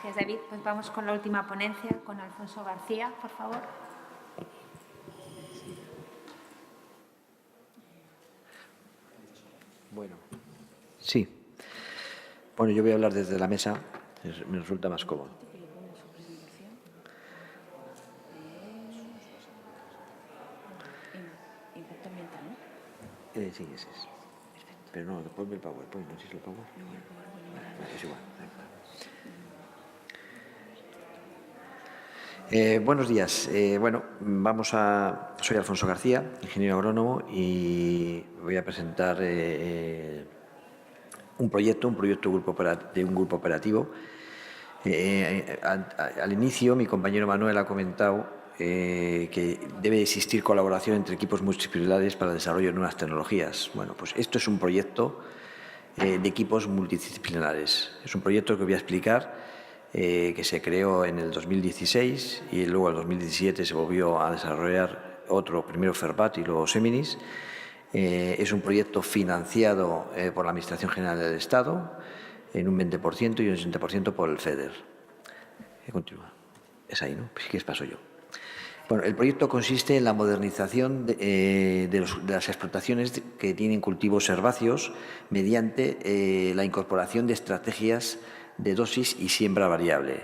Gracias, David. Pues vamos con la última ponencia, con Alfonso García, por favor. Bueno, sí. Bueno, yo voy a hablar desde la mesa, me resulta más cómodo. Impacto ambiental, ¿no? Sí, ese es. Pero no, ponme el PowerPoint, no sé si lo pongo. Es igual. Buenos días. Soy Alfonso García, ingeniero agrónomo, y voy a presentar un proyecto de un grupo operativo. Al inicio, mi compañero Manuel ha comentado que debe existir colaboración entre equipos multidisciplinares para el desarrollo de nuevas tecnologías. Bueno, pues esto es un proyecto de equipos multidisciplinares. Es un proyecto que voy a explicar, que se creó en el 2016 y luego en el 2017 se volvió a desarrollar otro, primero FERPAT y luego Seminis. Es un proyecto financiado por la Administración General del Estado en un 20% y un 60% por el FEDER. Continúa. Es ahí, ¿no? Si quieres paso yo. Bueno, el proyecto consiste en la modernización de las explotaciones que tienen cultivos herbáceos mediante la incorporación de estrategias de dosis y siembra variable.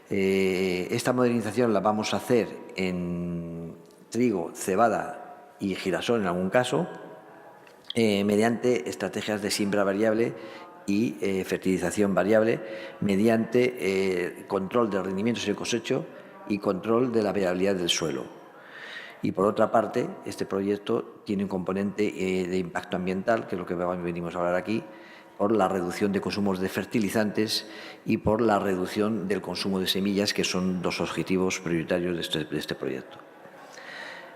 Esta modernización la vamos a hacer en trigo, cebada y girasol en algún caso, mediante estrategias de siembra variable y fertilización variable, mediante control de rendimientos y cosecho y control de la variabilidad del suelo. Y por otra parte, este proyecto tiene un componente de impacto ambiental, que es lo que venimos a hablar aquí, por la reducción de consumos de fertilizantes y por la reducción del consumo de semillas, que son dos objetivos prioritarios de este proyecto.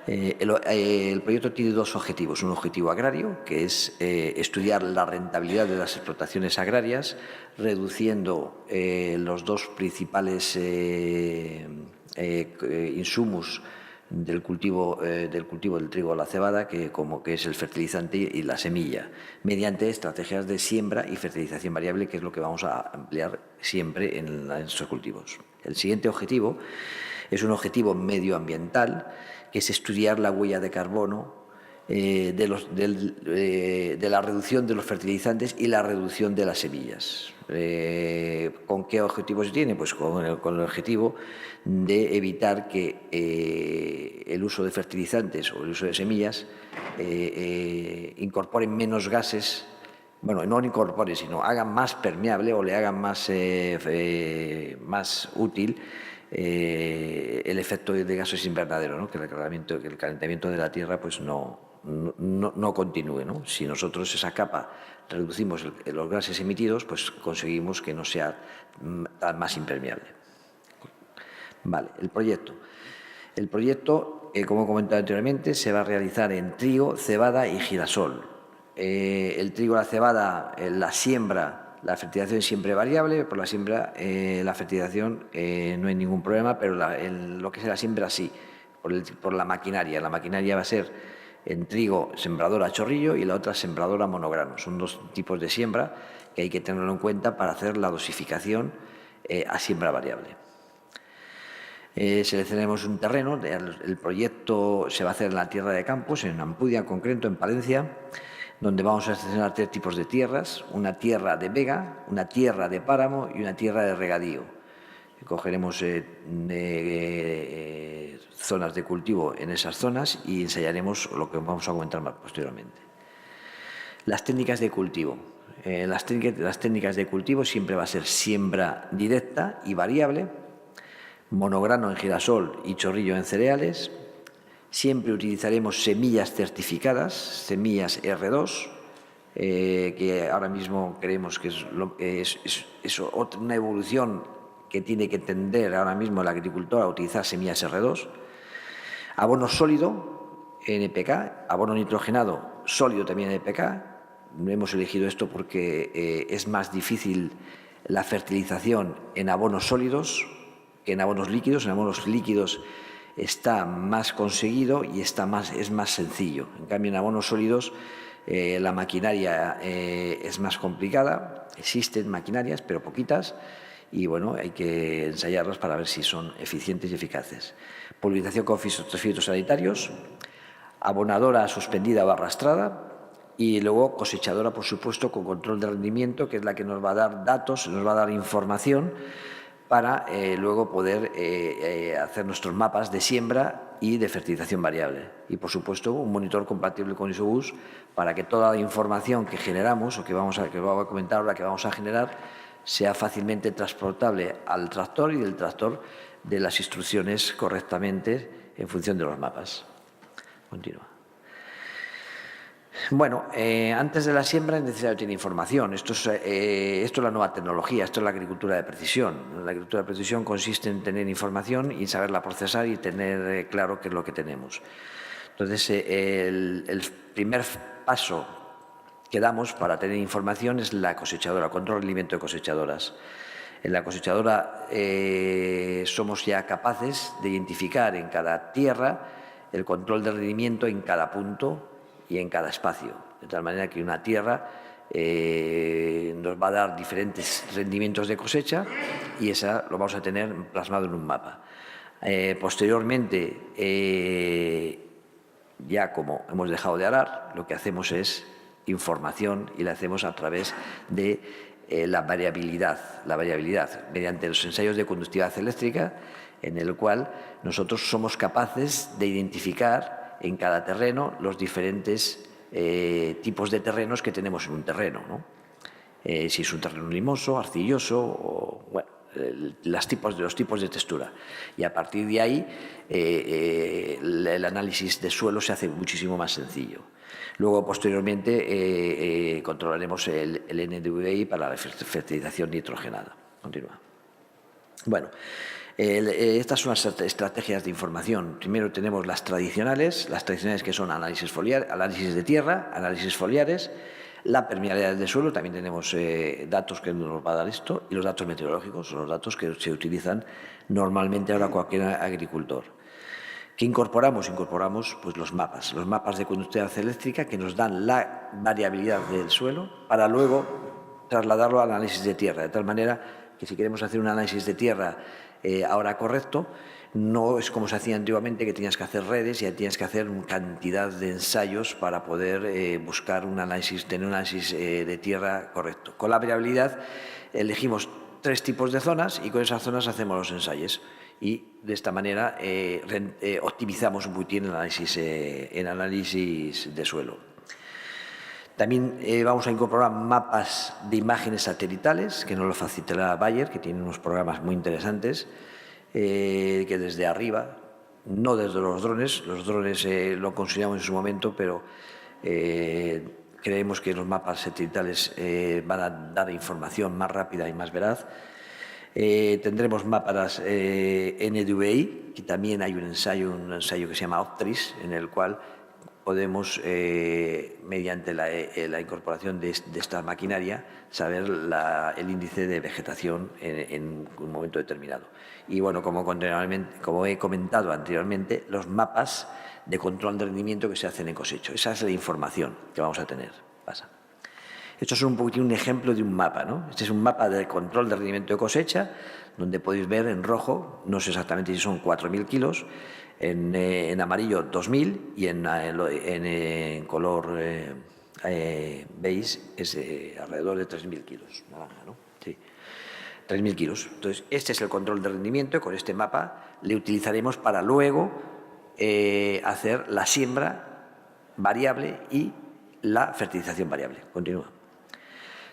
El proyecto tiene dos objetivos. Un objetivo agrario, que es estudiar la rentabilidad de las explotaciones agrarias, reduciendo los dos principales insumos del cultivo del trigo o la cebada, que es el fertilizante y la semilla, mediante estrategias de siembra y fertilización variable, que es lo que vamos a emplear siempre en estos cultivos. El siguiente objetivo es un objetivo medioambiental, que es estudiar la huella de carbono de la reducción de los fertilizantes y la reducción de las semillas. ¿Con qué objetivo se tiene? Pues con el objetivo de evitar que el uso de fertilizantes o el uso de semillas incorporen menos gases. Bueno, no incorpore, sino hagan más permeable o le hagan más útil el efecto de gases invernadero, ¿no? Que el calentamiento de la Tierra pues no continúe, ¿no? Si nosotros esa capa reducimos los gases emitidos, pues conseguimos que no sea más impermeable. Vale, el proyecto. El proyecto, como he comentado anteriormente, se va a realizar en trigo, cebada y girasol. El trigo, la cebada, la siembra, la fertilización es siempre variable. Por la siembra, la fertilización no hay ningún problema, pero lo que es la siembra sí, por la maquinaria. La maquinaria va a ser en trigo sembradora a chorrillo y la otra sembradora monograno. Son dos tipos de siembra que hay que tenerlo en cuenta para hacer la dosificación a siembra variable. Seleccionaremos un terreno. El proyecto se va a hacer en la tierra de Campos, en Ampudia en concreto, en Palencia, donde vamos a seleccionar tres tipos de tierras: una tierra de vega, una tierra de páramo y una tierra de regadío. Cogeremos zonas de cultivo en esas zonas y ensayaremos lo que vamos a comentar más posteriormente. Las técnicas de cultivo. Las técnicas de cultivo siempre va a ser siembra directa y variable, monograno en girasol y chorrillo en cereales. Siempre utilizaremos semillas certificadas, semillas R2, que ahora mismo creemos que es una evolución que tiene que tender ahora mismo el agricultor a utilizar semillas R2. Abono sólido, NPK, abono nitrogenado sólido también NPK. Hemos elegido esto porque es más difícil la fertilización en abonos sólidos que en abonos líquidos. En abonos líquidos está más conseguido y es más sencillo. En cambio, en abonos sólidos la maquinaria es más complicada. Existen maquinarias, pero poquitas, y bueno, hay que ensayarlas para ver si son eficientes y eficaces. Pulverización con fitosanitarios, abonadora suspendida o arrastrada y luego cosechadora, por supuesto, con control de rendimiento, que es la que nos va a dar datos, nos va a dar información para luego poder hacer nuestros mapas de siembra y de fertilización variable. Y, por supuesto, un monitor compatible con Isobus para que toda la información que generamos o que vamos a comentar ahora que vamos a generar sea fácilmente transportable al tractor y del tractor de las instrucciones correctamente en función de los mapas. Continúa. Bueno, antes de la siembra es necesario tener información. Esto es la nueva tecnología, esto es la agricultura de precisión. La agricultura de precisión consiste en tener información y saberla procesar y tener claro qué es lo que tenemos. Entonces, el primer paso que damos para tener información es la cosechadora, control de rendimiento de cosechadoras. En la cosechadora somos ya capaces de identificar en cada tierra el control de rendimiento en cada punto y en cada espacio, de tal manera que una tierra nos va a dar diferentes rendimientos de cosecha y esa lo vamos a tener plasmado en un mapa. Posteriormente, ya como hemos dejado de arar, lo que hacemos es información y la hacemos a través de la variabilidad mediante los ensayos de conductividad eléctrica, en el cual nosotros somos capaces de identificar en cada terreno los diferentes tipos de terrenos que tenemos en un terreno, ¿no? Si es un terreno limoso, arcilloso, o bueno, los tipos de textura. Y a partir de ahí el análisis de suelo se hace muchísimo más sencillo. Luego, posteriormente, controlaremos el NDVI para la fertilización nitrogenada. Continúa. Bueno, estas son las estrategias de información. Primero tenemos las tradicionales que son análisis de tierra, análisis foliares, la permeabilidad del suelo, también tenemos datos que nos va a dar esto, y los datos meteorológicos, son los datos que se utilizan normalmente ahora cualquier agricultor. ¿Qué incorporamos? Incorporamos pues, los mapas de conductividad eléctrica que nos dan la variabilidad del suelo para luego trasladarlo al análisis de tierra, de tal manera que si queremos hacer un análisis de tierra ahora correcto, no es como se hacía antiguamente, que tenías que hacer redes y tenías que hacer una cantidad de ensayos para poder buscar tener un análisis de tierra correcto. Con la variabilidad elegimos 3 tipos de zonas y con esas zonas hacemos los ensayos. Y de esta manera optimizamos un poquitín el análisis de suelo. También vamos a incorporar mapas de imágenes satelitales, que nos lo facilitará Bayer, que tiene unos programas muy interesantes, que desde arriba, no desde los drones lo consideramos en su momento, pero creemos que los mapas satelitales van a dar información más rápida y más veraz. Tendremos mapas NDVI, que también hay un ensayo que se llama Optris, en el cual podemos, mediante la incorporación de esta maquinaria, saber el índice de vegetación en un momento determinado. Y bueno, como he comentado anteriormente, los mapas de control de rendimiento que se hacen en cosecho. Esa es la información que vamos a tener. Esto es un poquitín un ejemplo de un mapa, ¿no? Este es un mapa de control de rendimiento de cosecha, donde podéis ver en rojo, no sé exactamente si son 4.000 kilos, en amarillo 2.000 y en color beige es alrededor de 3.000 kilos, naranja, ¿no? Sí, 3.000 kilos. Entonces, este es el control de rendimiento, con este mapa le utilizaremos para luego hacer la siembra variable y la fertilización variable. Continúa.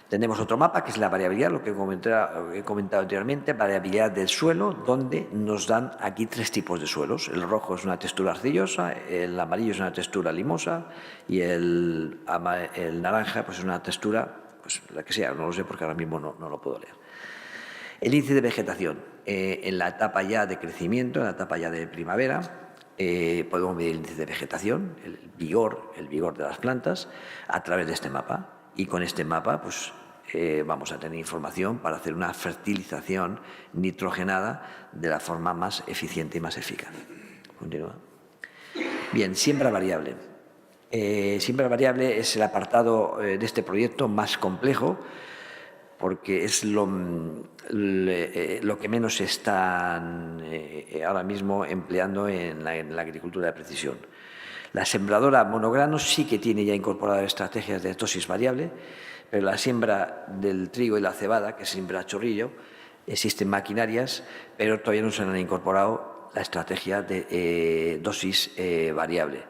Tenemos otro mapa que es la variabilidad, lo que he comentado anteriormente, variabilidad del suelo, donde nos dan aquí 3 tipos de suelos. El rojo es una textura arcillosa, el amarillo es una textura limosa y el naranja pues es una textura, pues la que sea, no lo sé porque ahora mismo no lo puedo leer. El índice de vegetación, en la etapa ya de crecimiento, en la etapa ya de primavera, podemos medir el índice de vegetación, el vigor de las plantas, a través de este mapa. Y con este mapa pues, vamos a tener información para hacer una fertilización nitrogenada de la forma más eficiente y más eficaz. Continúa. Bien, siembra variable. Siembra variable es el apartado de este proyecto más complejo, porque es lo que menos se están ahora mismo empleando en la agricultura de precisión. La sembradora monograno sí que tiene ya incorporadas estrategias de dosis variable, pero la siembra del trigo y la cebada, que se siembra a chorrillo, existen maquinarias, pero todavía no se han incorporado la estrategia de dosis variable.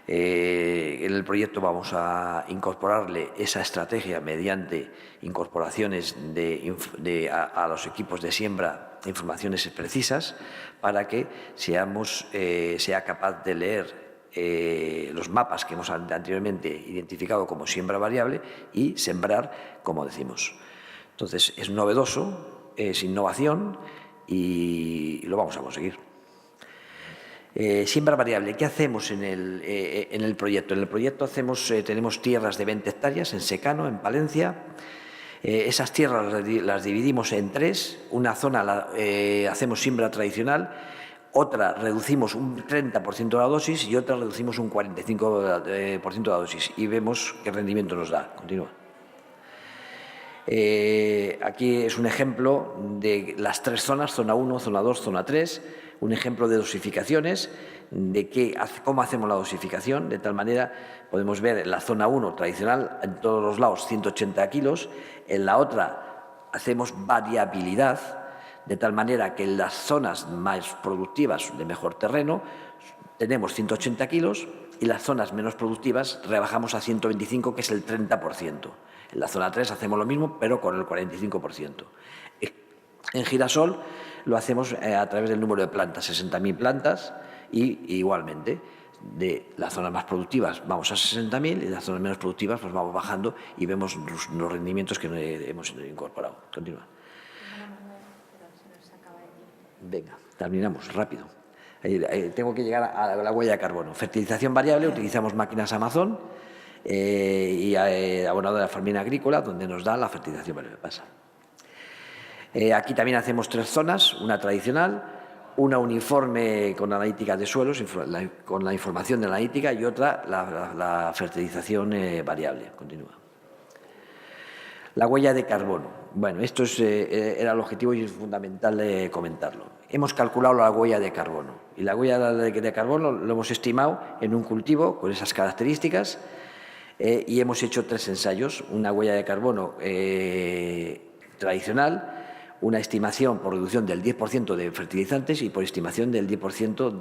En el proyecto vamos a incorporarle esa estrategia mediante incorporaciones a los equipos de siembra de informaciones precisas para que sea capaz de leer los mapas que hemos anteriormente identificado como siembra variable y sembrar, como decimos. Entonces, es novedoso, es innovación y lo vamos a conseguir. Siembra variable. ¿Qué hacemos en el proyecto? En el proyecto tenemos tierras de 20 hectáreas en secano, en Palencia. Esas tierras las dividimos en tres. Una zona hacemos siembra tradicional, otra reducimos un 30% de la dosis y otra reducimos un 45% de la dosis. Y vemos qué rendimiento nos da. Continúa. Aquí es un ejemplo de las tres zonas, zona 1, zona 2, zona 3, un ejemplo de dosificaciones, de cómo hacemos la dosificación, de tal manera podemos ver en la zona 1 tradicional, en todos los lados 180 kilos, en la otra hacemos variabilidad, de tal manera que en las zonas más productivas de mejor terreno tenemos 180 kilos y las zonas menos productivas rebajamos a 125, que es el 30%. En la zona 3 hacemos lo mismo, pero con el 45%. En girasol lo hacemos a través del número de plantas, 60.000 plantas, y igualmente de las zonas más productivas vamos a 60.000 y las zonas menos productivas pues vamos bajando y vemos los rendimientos que hemos incorporado. Continúa. Venga, terminamos, rápido. Tengo que llegar a la huella de carbono. Fertilización variable, utilizamos máquinas Amazon y abonadora farmina agrícola, donde nos da la fertilización variable. Pasa. Aquí también hacemos tres zonas, una tradicional, una uniforme con analítica de suelos, con la información de la analítica, y otra la fertilización variable. Continúa. La huella de carbono. Bueno, esto era el objetivo y es fundamental comentarlo. Hemos calculado la huella de carbono y la huella de carbono lo hemos estimado en un cultivo con esas características y hemos hecho tres ensayos. Una huella de carbono tradicional, una estimación por reducción del 10% de fertilizantes y por estimación del 10%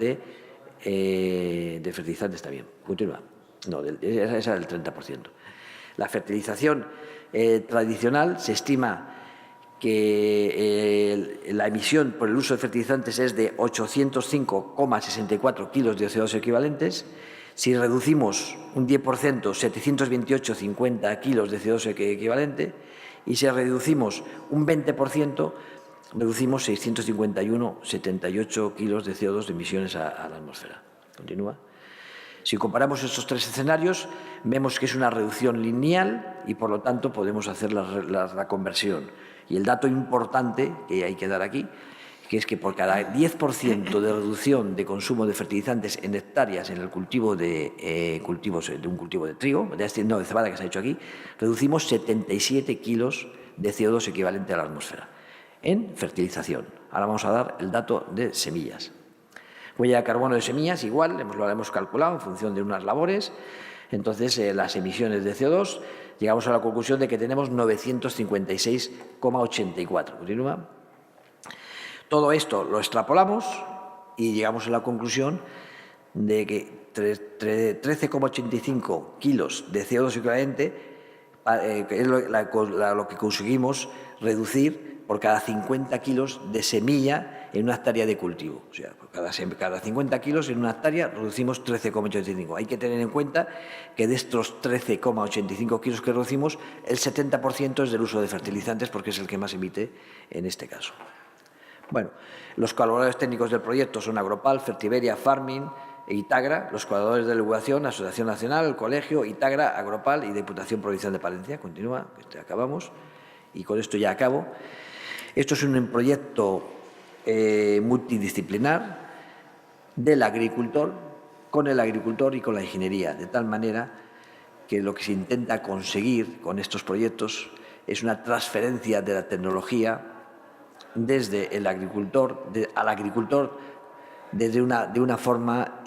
de fertilizantes también. Continúa. No, esa era el 30%. La fertilización tradicional se estima que la emisión por el uso de fertilizantes es de 805,64 kilos de CO2 equivalentes. Si reducimos un 10%, 728,50 kilos de CO2 equivalente. Y si reducimos un 20%, reducimos 651,78 kilos de CO2 de emisiones a la atmósfera. Continúa. Si comparamos estos tres escenarios, vemos que es una reducción lineal y, por lo tanto, podemos hacer la conversión. Y el dato importante que hay que dar aquí, que es que por cada 10% de reducción de consumo de fertilizantes en hectáreas en el cultivo de un cultivo de trigo, de cebada que se ha hecho aquí, reducimos 77 kilos de CO2 equivalente a la atmósfera en fertilización. Ahora vamos a dar el dato de semillas. Huella de carbono de semillas, igual, lo hemos calculado en función de unas labores. Entonces, las emisiones de CO2, llegamos a la conclusión de que tenemos 956,84. Continúa. Todo esto lo extrapolamos y llegamos a la conclusión de que 13,85 kilos de CO2 equivalente es lo que conseguimos reducir por cada 50 kilos de semilla en una hectárea de cultivo. O sea, por cada 50 kilos en una hectárea reducimos 13,85. Hay que tener en cuenta que de estos 13,85 kilos que reducimos, el 70% es del uso de fertilizantes porque es el que más emite en este caso. Bueno, los colaboradores técnicos del proyecto son Agropal, Fertiberia, Farming e Itagra, los colaboradores de divulgación, Asociación Nacional, el Colegio, Itagra, Agropal y Diputación Provincial de Palencia. Continúa, acabamos, y con esto ya acabo. Esto es un proyecto multidisciplinar del agricultor, con el agricultor y con la ingeniería, de tal manera que lo que se intenta conseguir con estos proyectos es una transferencia de la tecnología desde el agricultor al agricultor de una forma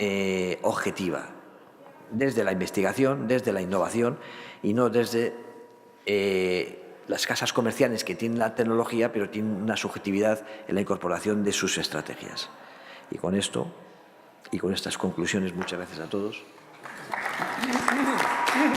objetiva, desde la investigación, desde la innovación y no desde las casas comerciales que tienen la tecnología pero tienen una subjetividad en la incorporación de sus estrategias. Y con esto y con estas conclusiones, muchas gracias a todos.